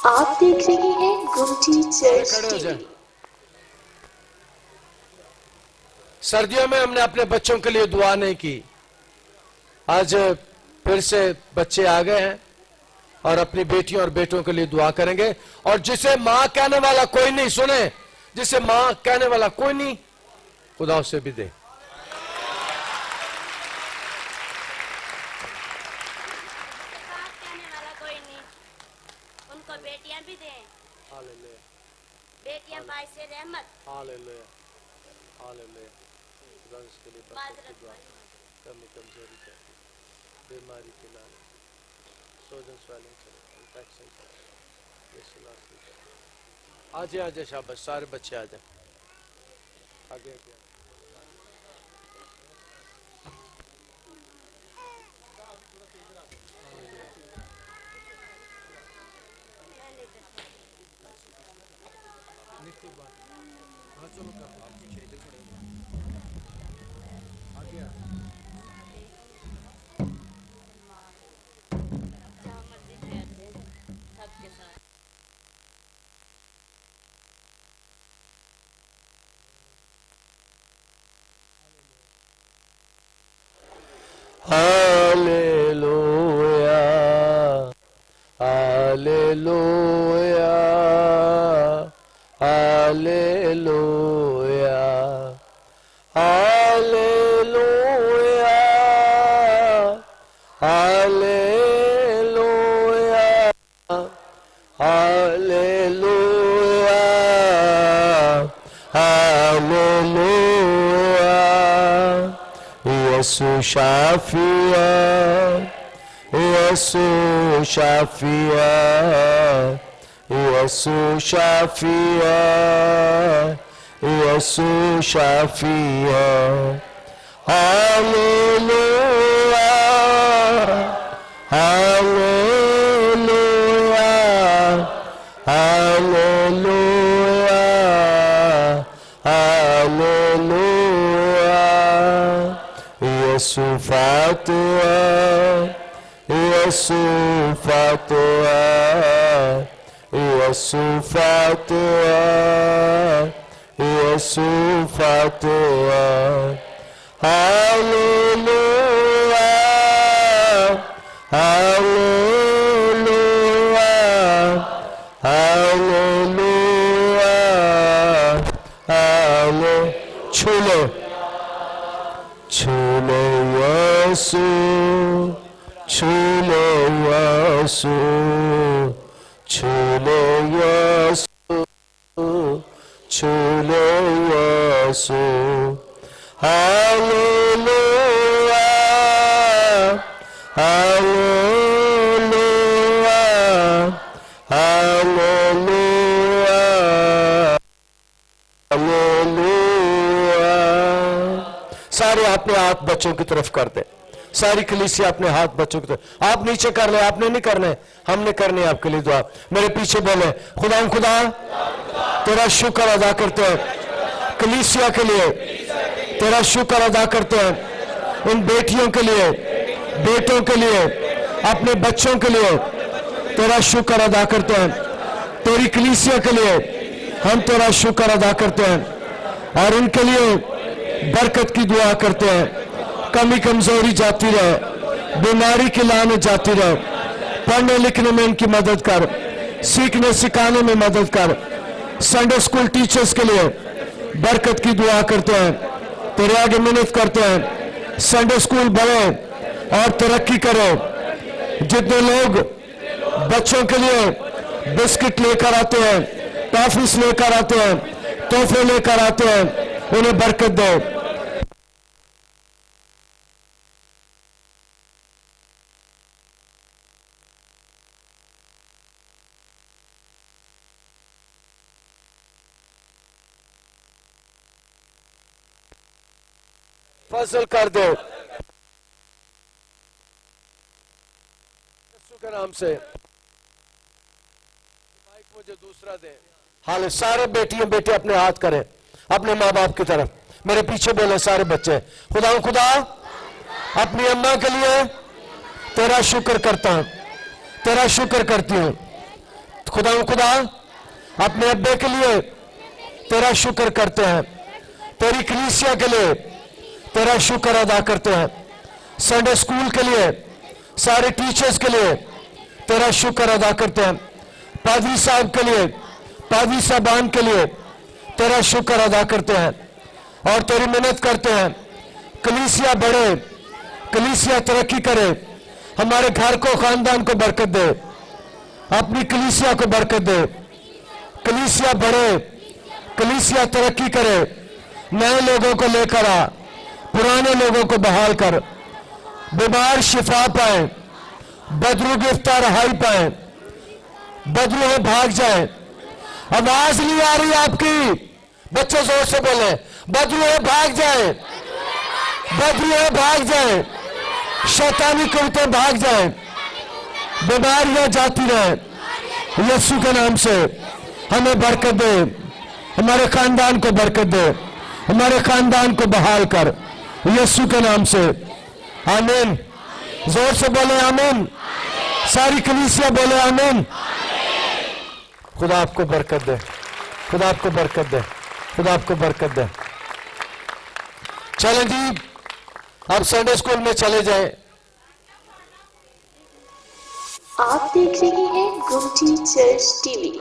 आप देख रहे हैं गुमटी चर्च टीवी। सर्दियों में हमने अपने बच्चों के लिए दुआ नहीं की। आज फिर से बच्चे आ गए हैं और अपनी बेटियों और बेटों के लिए दुआ करेंगे। और जिसे मां कहने वाला कोई नहीं, सुने, जिसे मां कहने वाला कोई नहीं, खुदा उसे भी दे। उनको बेटियां भी दें। हालेलुया, बेटियां बाइसे रहमत। Hallelujah, hallelujah. खुदा उसके लिए बरकत की दुआ। कमी कमजोरी का, बीमारी के इलाज, सोजन स्वेलिंग चले, इंफेक्शन चले, यीशु नाम से। आजे आजे शाबाश, सारे बच्चे आ जाए, आगे आगे। Hallelujah, hallelujah, hallelujah, hallelujah, hallelujah, hallelujah, hallelujah. Yeshu शाफिया, यीशु शाफिया, यीशु शाफिया, यीशु शाफिया। Hallelujah, hallelujah, hallelujah, hallelujah. Yeshu फातिहा, यीशु फातिहा, यीशु फातिहा, यीशु फातिहा। हालेलुया, हालेलुया, हालेलुया, हाले। छू लो, छू लो यीशु, छू लो यीशु, छू लो यीशु, छू लो Yeshu. Hallelujah, hallelujah, hallelujah, hallelujah. सारे अपने हाथ बच्चों की तरफ कर दे, सारी कलीसिया अपने हाथ बच्चों की तरफ। आप नीचे कर ले, आपने नहीं करने, हमने करने आपके लिए दुआ। मेरे पीछे बोले, खुदा खुदा तेरा शुक्र अदा करते हैं कलीसिया के लिए, तेरा शुक्र अदा करते हैं उन बेटियों के लिए, बेटों के लिए, अपने बच्चों के लिए तेरा शुक्र अदा करते हैं। तेरी कलीसिया के लिए हम तेरा शुक्र अदा करते हैं और इनके लिए बरकत की दुआ करते हैं। कमी कमजोरी जाती रहे, बीमारी की लानत जाती रहे, पढ़ने लिखने में इनकी मदद कर, सीखने सिखाने में मदद कर। संडे स्कूल टीचर्स के लिए बरकत की दुआ करते हैं, तेरे आगे मिन्नत करते हैं संडे स्कूल बढ़े और तरक्की करे। जितने लोग बच्चों के लिए बिस्किट लेकर आते हैं, टॉफीज लेकर आते हैं, तोहफे लेकर आते हैं, उन्हें बरकत दो। फजल कर दो यीशु के नाम से। माइक मुझे दूसरा दे। हाल सारे बेटियों बेटे अपने हाथ करें अपने माँ बाप की तरफ। मेरे पीछे बोले सारे बच्चे, खुदा खुदा अपनी अम्मा के लिए तेरा शुक्र करता हूं, तेरा शुक्र करती हूं। खुदा अपने अब्बे के लिए तेरा शुक्र करते हैं, तेरी कलीसिया के लिए तेरा शुक्र अदा करते हैं, संडे स्कूल के लिए सारे टीचर्स के लिए तेरा शुक्र अदा करते हैं, पादरी साहब के लिए, पादरी साहबान के लिए तेरा शुक्र अदा करते हैं और तेरी मिन्नत करते हैं कलीसिया बढ़े, कलीसिया तरक्की करे, हमारे घर को, खानदान को बरकत दे, अपनी कलीसिया को बरकत दे, कलीसिया बढ़े, कलीसिया तरक्की करे, नए लोगों को लेकर आ, पुराने लोगों को बहाल कर, बीमार शिफा पाए, बदरू गिरफ्तार रहाई पाए, बदरू भाग जाए। आवाज नहीं आ रही आपकी, बच्चे जोर से बोले, बदरू भाग जाए, बदरू भाग जाए, शैतानी कुर्ते भाग जाए, बीमारियां जाती रहे। यीशु के नाम से हमें बरकत दे, हमारे खानदान को बरकत दे, हमारे खानदान को बहाल कर, यीशु के नाम से आमीन। जोर से बोले आमीन, सारी कलीसिया बोले आमीन। खुदा आपको बरकत दे, खुदा आपको बरकत दे, खुदा आपको बरकत दे। चलें जी, आप संडे स्कूल में चले जाएं। आप देख रहे हैं गोमती चर्च टीवी।